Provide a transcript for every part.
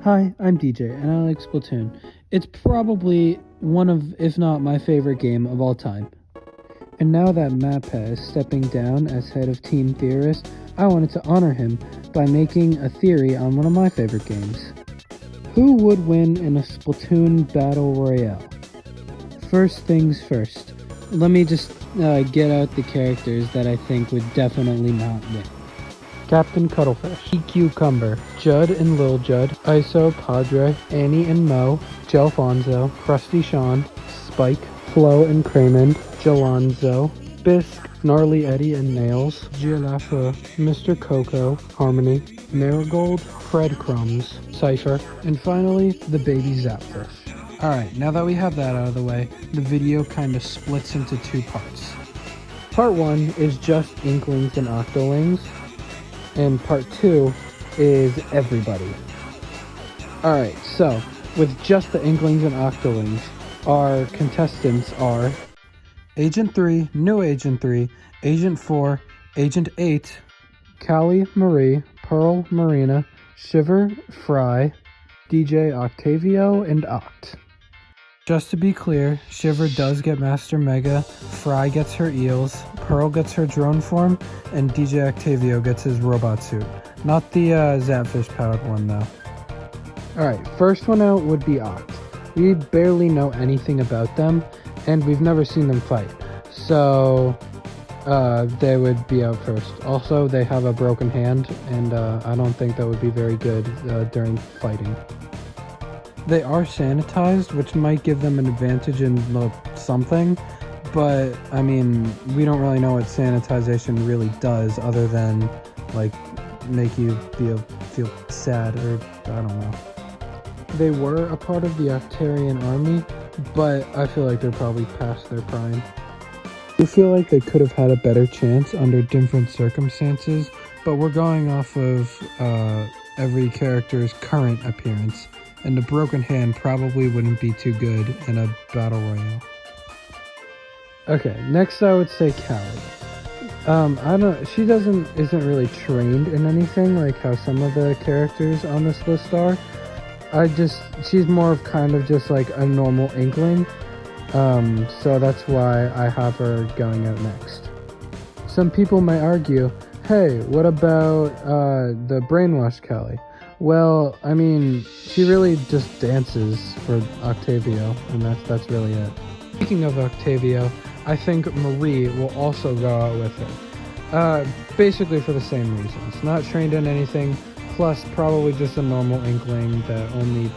Hi, I'm DJ, and I like Splatoon. It's probably one of, if not my favorite game of all time. And now that Mappa is stepping down as head of Team Theorist, I wanted to honor him by making a theory on one of my favorite games. Who would win in a Splatoon Battle Royale? First things first, let me just get out the characters that I think would definitely not win. Captain Cuttlefish, Cucumber, Judd and Lil Judd, Iso, Padre, Annie and Mo, Gelfonzo, Krusty Sean, Spike, Flo and Craymond, Jalonzo, Bisque, Gnarly Eddie and Nails, Gialafa, Mr. Coco, Harmony, Marigold, Fred Crumbs, Cypher, and finally, the baby Zapfish. Alright, now that we have that out of the way, the video kind of splits into two parts. Part 1 is just Inklings and Octolings, and part 2 is everybody. Alright, so with just the Inklings and Octolings, our contestants are Agent 3, New Agent 3, Agent 4, Agent 8, Callie, Marie, Pearl, Marina, Shiver, Fry, DJ Octavio, and Oct. Just to be clear, Shiver does get Master Mega, Fry gets her eels, Pearl gets her drone form, and DJ Octavio gets his robot suit. Not the Zapfish powered one though. Alright, first one out would be Oct. We barely know anything about them, and we've never seen them fight. So, they would be out first. Also, they have a broken hand, and I don't think that would be very good during fighting. They are sanitized, which might give them an advantage in something, but I mean, we don't really know what sanitization really does other than like make you feel sad, or I don't know. They were a part of the Octarian army, but I feel like they're probably past their prime. I feel like they could have had a better chance under different circumstances, but we're going off of every character's current appearance. And a broken hand probably wouldn't be too good in a battle royale. Okay, next I would say Callie. She isn't really trained in anything like how some of the characters on this list are. She's more of kind of just like a normal Inkling. So that's why I have her going out next. Some people may argue, hey, what about the brainwashed Callie? Well, I mean, she really just dances for Octavio, and that's really it. Speaking of Octavio, I think Marie will also go out with her. Basically for the same reasons. Not trained in anything, plus probably just a normal Inkling that only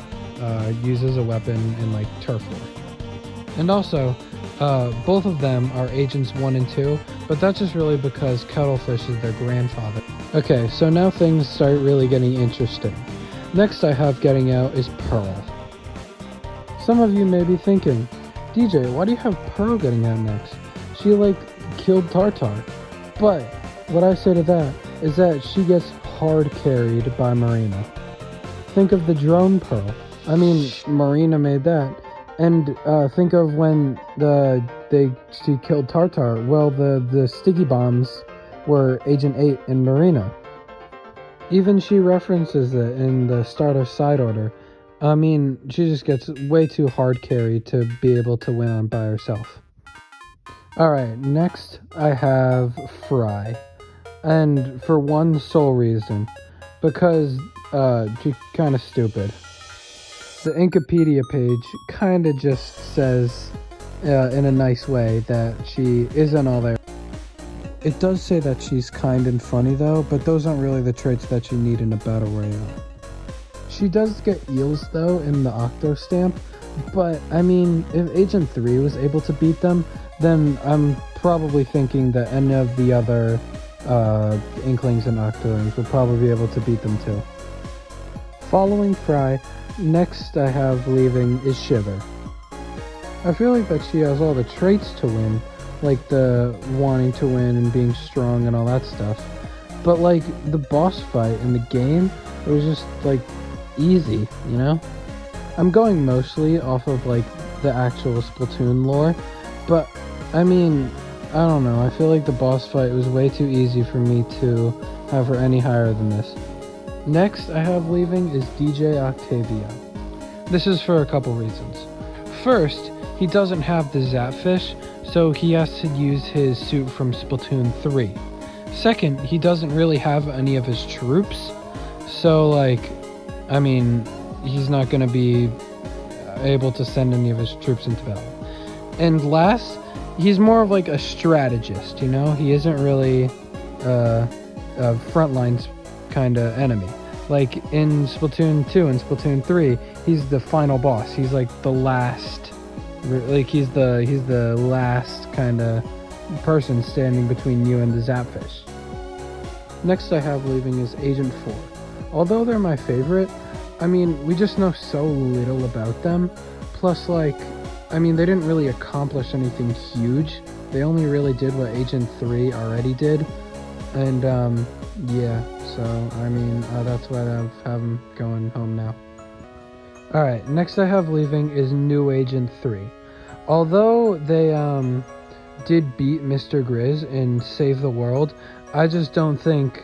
uses a weapon in like turf war. And also, both of them are Agents 1 and 2, but that's just really because Cuttlefish is their grandfather. Okay, so now things start really getting interesting. Next I have getting out is Pearl. Some of you may be thinking, DJ, why do you have Pearl getting out next? She killed Tartar. But what I say to that is that she gets hard carried by Marina. Think of the drone Pearl. I mean, Marina made that. And think of when she killed Tartar. Well, the sticky bombs were Agent 8 and Marina. Even she references it in the start of Side Order. I mean, she just gets way too hard carried to be able to win on by herself. Alright, next I have Fry. And for one sole reason. Because she's kind of stupid. The Inkopedia page kind of just says in a nice way that she isn't all there. It does say that she's kind and funny though, but those aren't really the traits that you need in a battle royale. She does get eels though in the Octo stamp, but I mean, if Agent 3 was able to beat them, then I'm probably thinking that any of the other Inklings and Octolings will probably be able to beat them too. Following Fry, next I have leaving is Shiver. I feel like that she has all the traits to win, like the wanting to win and being strong and all that stuff. But like the boss fight in the game, it was just like easy, you know? I'm going mostly off of like the actual Splatoon lore, but I mean, I don't know, I feel like the boss fight was way too easy for me to have her any higher than this. Next I have leaving is DJ Octavio. This is for a couple reasons. First, he doesn't have the Zapfish, so he has to use his suit from Splatoon 3. Second, he doesn't really have any of his troops, so he's not going to be able to send any of his troops into battle. And last, he's more of like a strategist, you know? He isn't really a frontlines kind of enemy. Like in Splatoon 2 and Splatoon 3, he's the final boss. He's like the last, he's the last kind of person standing between you and the Zapfish. Next I have leaving is Agent 4. Although they're my favorite, we just know so little about them. Plus, they didn't really accomplish anything huge. They only really did what Agent 3 already did. And, that's why I have them going home now. Alright, next I have leaving is New Agent 3. Although they, did beat Mr. Grizz and save the world, I just don't think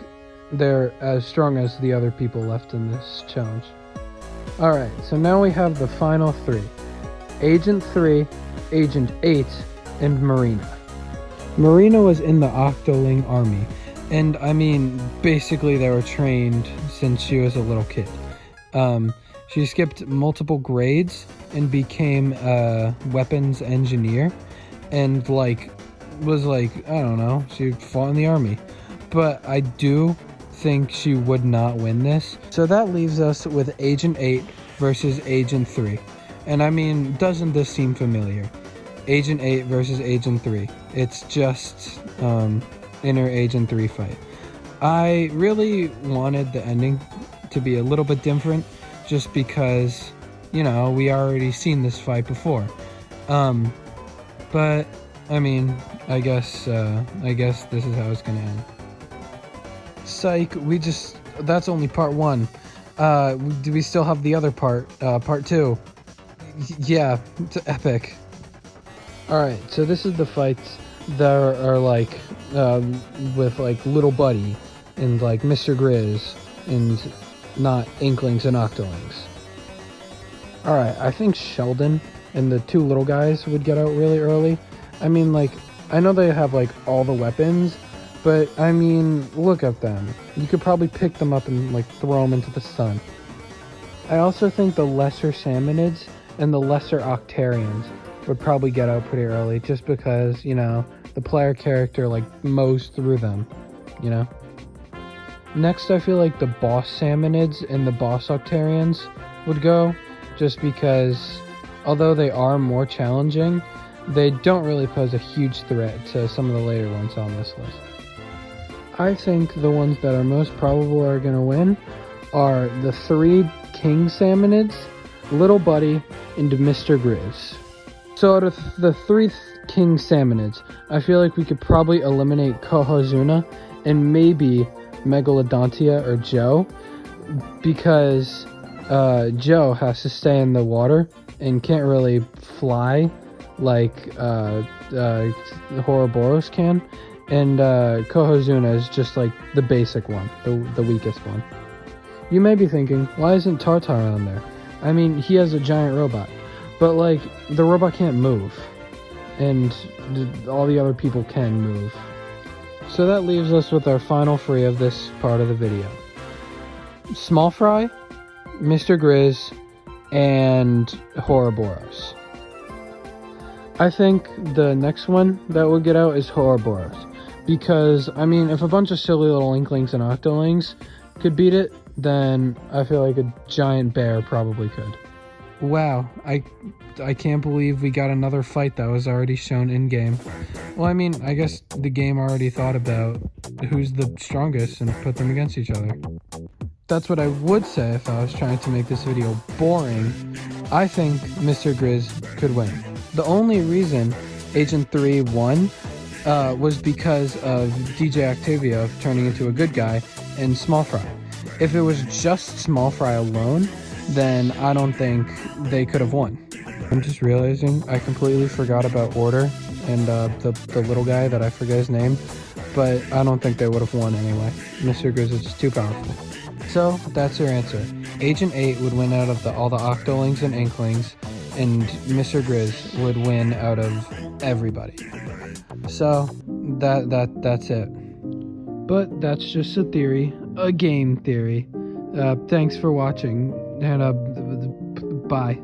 they're as strong as the other people left in this challenge. Alright, so now we have the final three. Agent 3, Agent 8, and Marina. Marina was in the Octoling army, and basically they were trained since she was a little kid. She skipped multiple grades and became a weapons engineer, and she fought in the army. But I do think she would not win this. So that leaves us with Agent 8 versus Agent 3. And doesn't this seem familiar? Agent 8 versus Agent 3. It's just inner Agent 3 fight. I really wanted the ending to be a little bit different, just because, we already seen this fight before. But I guess this is how it's gonna end. Psych, that's only part 1. Do we still have the other part 2? Yeah, it's epic. Alright, so this is the fights that are with Little Buddy and Mr. Grizz and not Inklings and Octolings. Alright, I think Sheldon and the two little guys would get out really early. I know they have all the weapons, but look at them. You could probably pick them up and throw them into the sun. I also think the lesser Salmonids and the lesser Octarians would probably get out pretty early, just because, the player character mows through them, Next, I feel like the boss Salmonids and the boss Octarians would go, just because, although they are more challenging, they don't really pose a huge threat to some of the later ones on this list. I think the ones that are most probable are going to win are the 3 King Salmonids, Little Buddy, and Mr. Grizz. So out of the 3 King Salmonids, I feel like we could probably eliminate Kohozuna and maybe Megalodontia or Joe, because Joe has to stay in the water and can't really fly like Ouroboros can, and Kohozuna is just the basic one, the weakest one. You may be thinking, why isn't Tartar on there? He has a giant robot, but the robot can't move, and all the other people can move. So that leaves us with our final 3 of this part of the video. Small Fry, Mr. Grizz, and Ouroboros. I think the next one that will get out is Ouroboros, because if a bunch of silly little Inklings and Octolings could beat it, then I feel like a giant bear probably could. Wow, I can't believe we got another fight that was already shown in-game. Well, I guess the game already thought about who's the strongest and put them against each other. That's what I would say if I was trying to make this video boring. I think Mr. Grizz could win. The only reason Agent 3 won was because of DJ Octavio turning into a good guy and Small Fry. If it was just Small Fry alone, then I don't think they could have won. I'm just realizing I completely forgot about Order and the little guy that I forget his name, but I don't think they would have won anyway. Mr. Grizz is just too powerful. So that's your answer. Agent 8 would win out of all the Octolings and Inklings, and Mr. Grizz would win out of everybody. So that's it. But that's just a theory, a game theory. Thanks for watching, and bye.